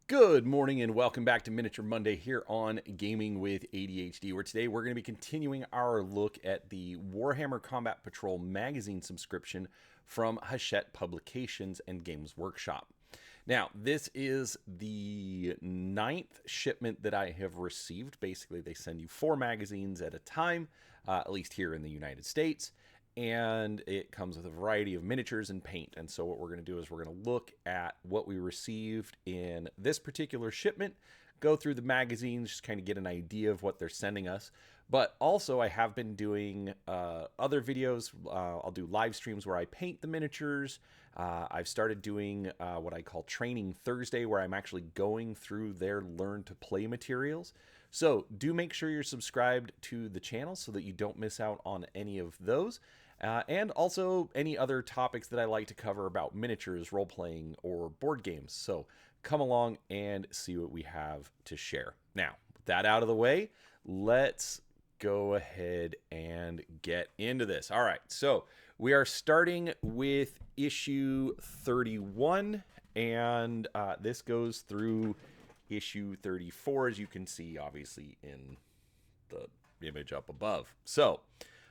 Good morning and welcome back to Miniature Monday here on Gaming with ADHD, where today we're going to be continuing our look at the Warhammer Combat Patrol magazine subscription from Hachette Publications and Games Workshop. Now, this is the 9th shipment that I have received. Basically, they send you 4 magazines at a time, at least here in the United States. And it comes with a variety of miniatures and paint. And so what we're going to do is we're going to look at what we received in this particular shipment, go through the magazines, just kind of get an idea of what they're sending us. But also I have been doing other videos. I'll do live streams where I paint the miniatures. I've started doing what I call Training Thursday, where I'm actually going through their Learn to Play materials. So do make sure you're subscribed to the channel so that you don't miss out on any of those. And also any other topics that I like to cover about miniatures, role-playing, or board games. So come along and see what we have to share. Now, with that out of the way, let's go ahead and get into this. All right, so we are starting with issue 31, and this goes through issue 34, as you can see, obviously, in the image up above. So,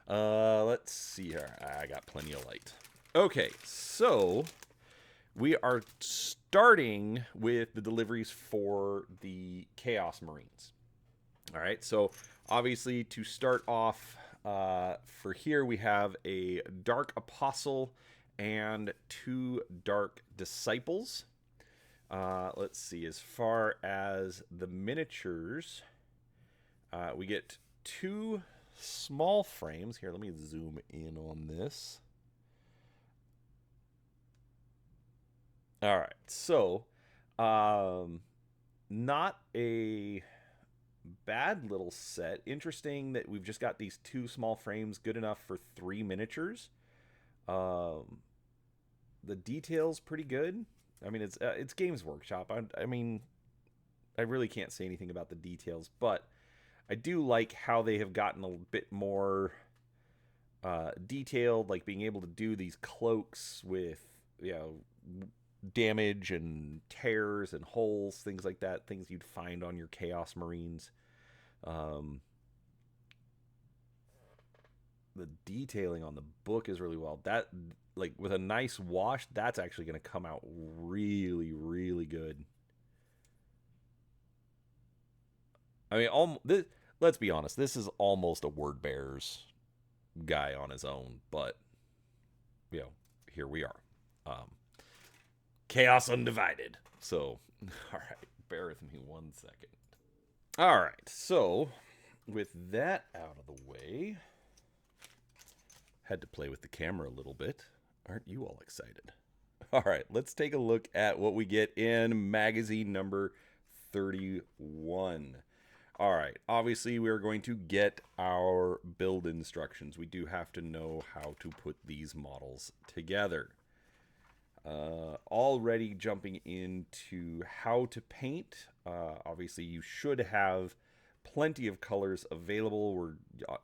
let's see here. I got plenty of light. Okay, so we are starting with the deliveries for the Chaos Marines. All right, so obviously to start off for here, we have a Dark Apostle and 2 Dark Disciples. Let's see, as far as the miniatures, we get 2 small frames. Here, let me zoom in on this. All right, so not a bad little set. Interesting that we've just got these 2 small frames, good enough for 3 miniatures. The detail's pretty good. I mean, it's Games Workshop. I mean, I really can't say anything about the details, but I do like how they have gotten a bit more detailed, like being able to do these cloaks with, damage and tears and holes, things like that, things you'd find on your Chaos Marines. The detailing on the book is really well. That, like, with a nice wash, that's actually going to come out really, really good. I mean, let's be honest, this is almost a word bearer's guy on his own, but, here we are. Chaos Undivided. So, all right, bear with me 1 second. All right, so with that out of the way, had to play with the camera a little bit. Aren't you all excited? All right, let's take a look at what we get in magazine number 31. All right, obviously we're going to get our build instructions. We do have to know how to put these models together. Already jumping into how to paint. Obviously you should have plenty of colors available. We're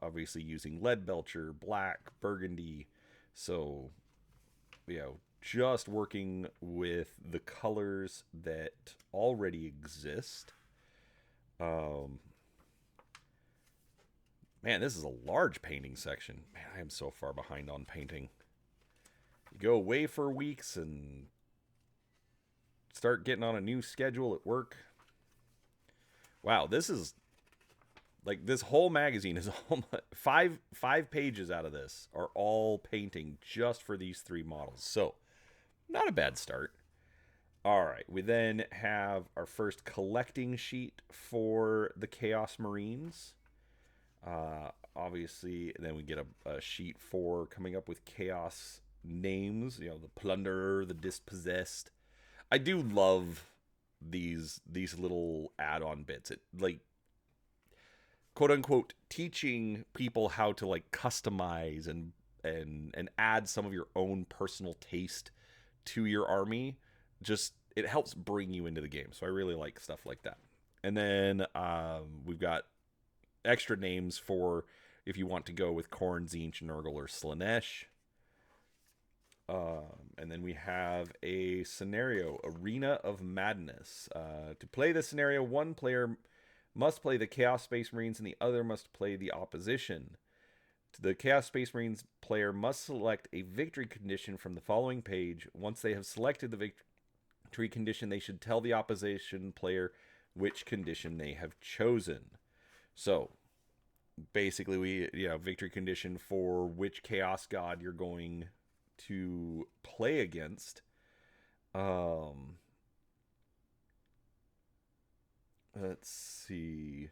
obviously using lead belcher, black, burgundy. So, just working with the colors that already exist. Man, this is a large painting section. Man, I am so far behind on painting. You go away for weeks and start getting on a new schedule at work. Wow, this is like, this whole magazine is five pages out of this are all painting just for these 3 models. So, not a bad start. All right, we then have our first collecting sheet for the Chaos Marines. Obviously, then we get a sheet for coming up with Chaos names. The Plunderer, the Dispossessed. I do love these little add-on bits. It, like, quote unquote, teaching people how to, like, customize and add some of your own personal taste to your army. Just, it helps bring you into the game. So I really like stuff like that. And then we've got extra names for if you want to go with Khorne, Tzeentch, Nurgle, or Slaanesh. And then we have a scenario, Arena of Madness. To play the scenario, one player must play the Chaos Space Marines and the other must play the opposition. The Chaos Space Marines player must select a victory condition from the following page. Once they have selected the victory condition, they should tell the opposition player which condition they have chosen. So, basically, victory condition for which Chaos God you're going to play against. Let's see.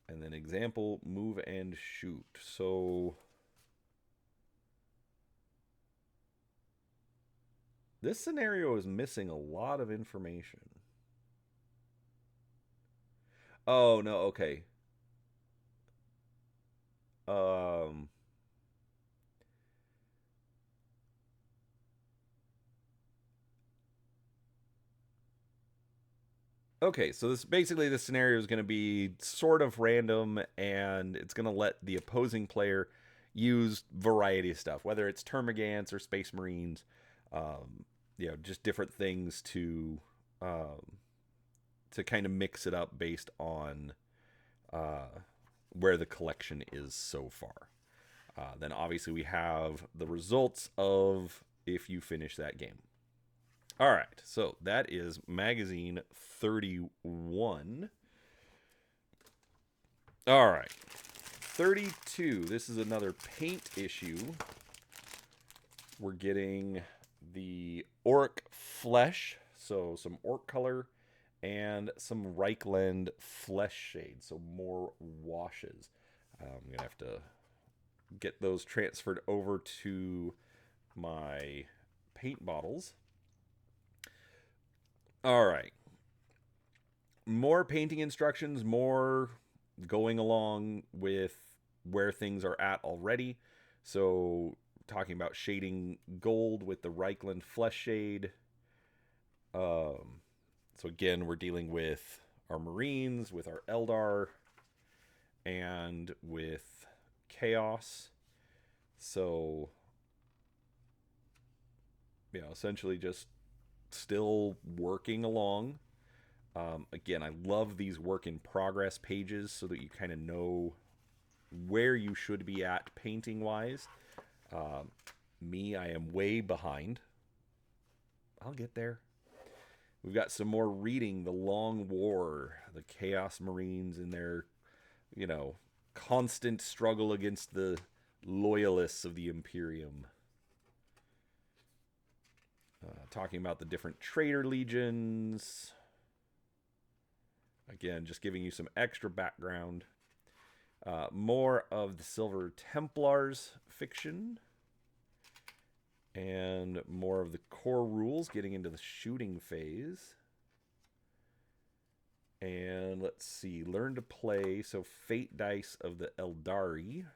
And then example, move and shoot. So this scenario is missing a lot of information. Oh, no, okay. Okay, so this basically the scenario is going to be sort of random, and it's going to let the opposing player use variety of stuff, whether it's termagants or space marines, just different things to kind of mix it up based on where the collection is so far. Then obviously we have the results of if you finish that game. All right, so that is magazine 31. All right, 32. This is another paint issue. We're getting the orc flesh, so some orc color, and some Reichland flesh shade, so more washes. I'm going to have to get those transferred over to my paint bottles. All right. More painting instructions, more going along with where things are at already. So, talking about shading gold with the Reichland flesh shade. So, again, we're dealing with our Marines, with our Eldar, and with Chaos. So, essentially just still working along. Again, I love these work in progress pages so that you kind of know where you should be at painting wise. I am way behind. I'll get there. We've got some more reading. The Long War, the Chaos Marines and their, constant struggle against the loyalists of the Imperium. Talking about the different traitor legions. Again, just giving you some extra background. More of the Silver Templars fiction. And more of the core rules, getting into the shooting phase. And let's see, learn to play. So Fate Dice of the Eldari.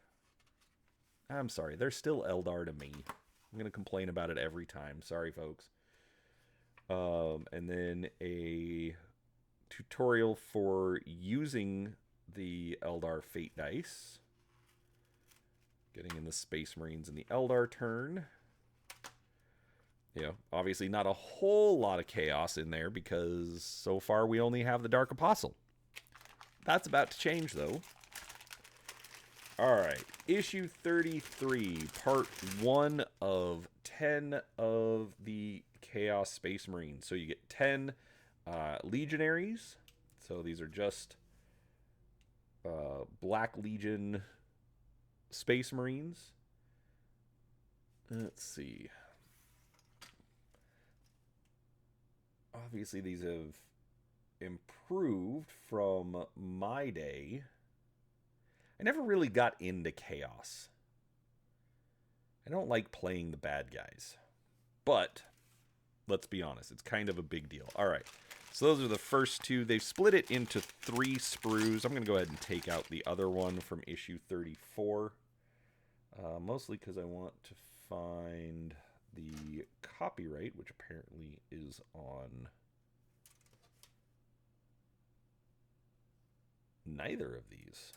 I'm sorry, they're still Eldar to me. I'm going to complain about it every time. Sorry, folks. And then a tutorial for using the Eldar Fate Dice. Getting in the Space Marines and the Eldar turn. Obviously not a whole lot of chaos in there because so far we only have the Dark Apostle. That's about to change, though. All right, issue 33, part 1 of 10 of the Chaos Space Marines. So you get 10 legionaries. So these are just Black Legion Space Marines. Let's see. Obviously, these have improved from my day. I never really got into Chaos. I don't like playing the bad guys. But, let's be honest, it's kind of a big deal. All right, so those are the first two. They've split it into 3 sprues. I'm going to go ahead and take out the other one from issue 34. Mostly because I want to find the copyright, which apparently is on neither of these.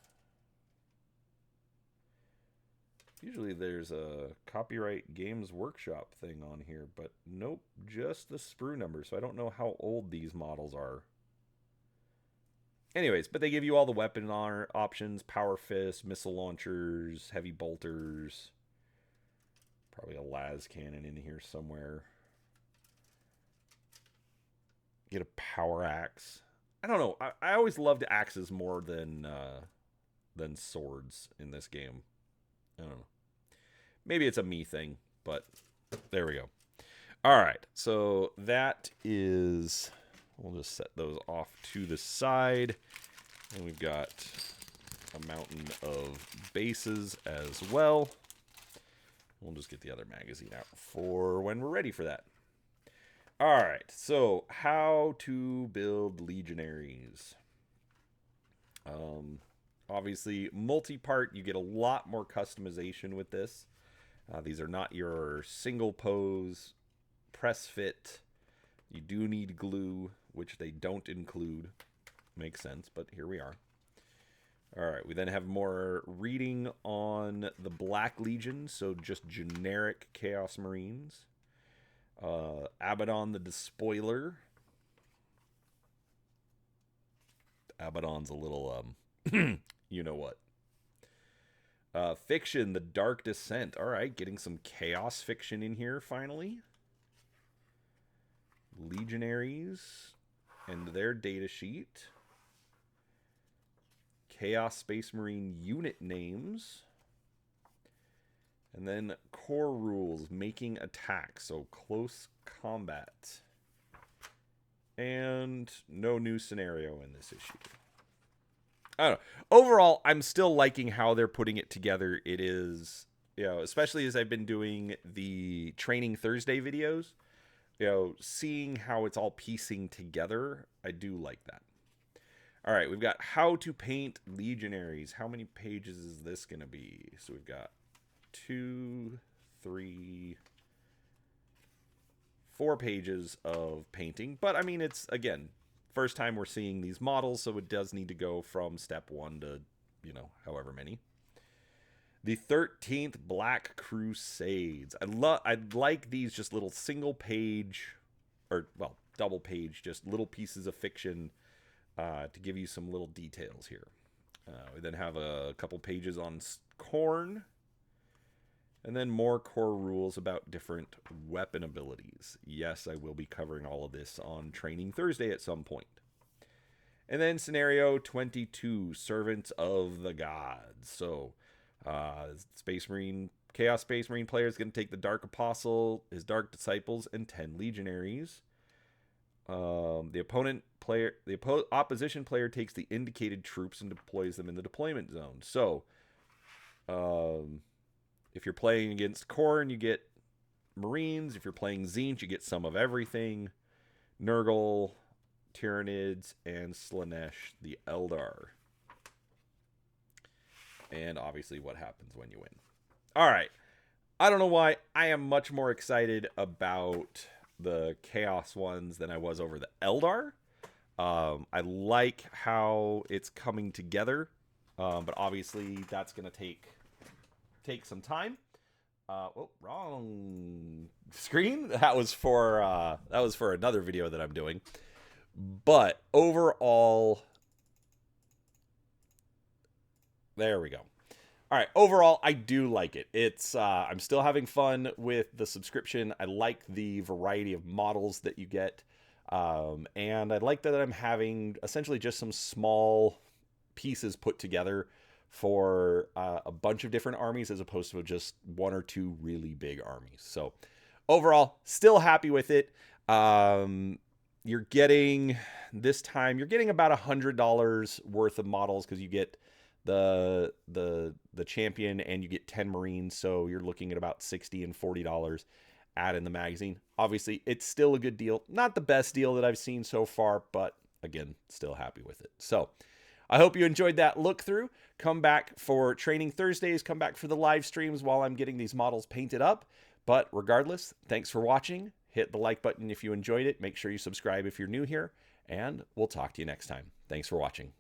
Usually there's a copyright games workshop thing on here, but nope, just the sprue number. So I don't know how old these models are. Anyways, but they give you all the weapon options, power fist, missile launchers, heavy bolters. Probably a las cannon in here somewhere. Get a power axe. I don't know. I always loved axes more than swords in this game. I don't know. Maybe it's a me thing, but there we go. All right, so that is... We'll just set those off to the side. And we've got a mountain of bases as well. We'll just get the other magazine out for when we're ready for that. All right, so how to build legionaries. Obviously, multi-part, you get a lot more customization with this. These are not your single pose, press fit. You do need glue, which they don't include. Makes sense, but here we are. All right, we then have more reading on the Black Legion, so just generic Chaos Marines. Abaddon the Despoiler. Abaddon's a little, you know what. Fiction, the Dark Descent. All right, getting some Chaos Fiction in here, finally. Legionaries and their data sheet. Chaos Space Marine unit names. And then core rules, making attacks, so close combat. And no new scenario in this issue. I don't know. Overall, I'm still liking how they're putting it together. It is, you know, especially as I've been doing the Training Thursday videos, you know, seeing how it's all piecing together, I do like that. All right, we've got how to paint legionaries. How many pages is this going to be? So we've got 2, 3, 4 pages of painting. But, I mean, it's, again, first time we're seeing these models, so it does need to go from step 1 to, you know, however many. The 13th Black Crusades. I like these just little single page, or, well, double page, just little pieces of fiction to give you some little details here. We then have a couple pages on Khorne. And then more core rules about different weapon abilities. Yes, I will be covering all of this on Training Thursday at some point. And then scenario 22, Servants of the Gods. So, Space Marine, Chaos Space Marine player is going to take the Dark Apostle, his Dark Disciples, and 10 Legionaries. The opposition player takes the indicated troops and deploys them in the deployment zone. So, if you're playing against Khorne, you get Marines. If you're playing Tzeentch, you get some of everything. Nurgle, Tyranids, and Slaanesh the Eldar. And obviously what happens when you win. All right. I don't know why I am much more excited about the Chaos ones than I was over the Eldar. I like how it's coming together. But obviously that's going to take some time. Oh, wrong screen. That was for another video that I'm doing. But overall, there we go. All right, overall, I do like it. It's I'm still having fun with the subscription. I like the variety of models that you get. And I like that I'm having essentially just some small pieces put together for a bunch of different armies as opposed to just 1 or 2 really big armies. So overall, still happy with it. You're getting this time, you're getting about $100 worth of models because you get the champion and you get 10 Marines. So you're looking at about $60 and $40 add in the magazine. Obviously, it's still a good deal. Not the best deal that I've seen so far, but again, still happy with it. So I hope you enjoyed that look through. Come back for Training Thursdays. Come back for the live streams while I'm getting these models painted up. But regardless, thanks for watching. Hit the like button if you enjoyed it. Make sure you subscribe if you're new here. And we'll talk to you next time. Thanks for watching.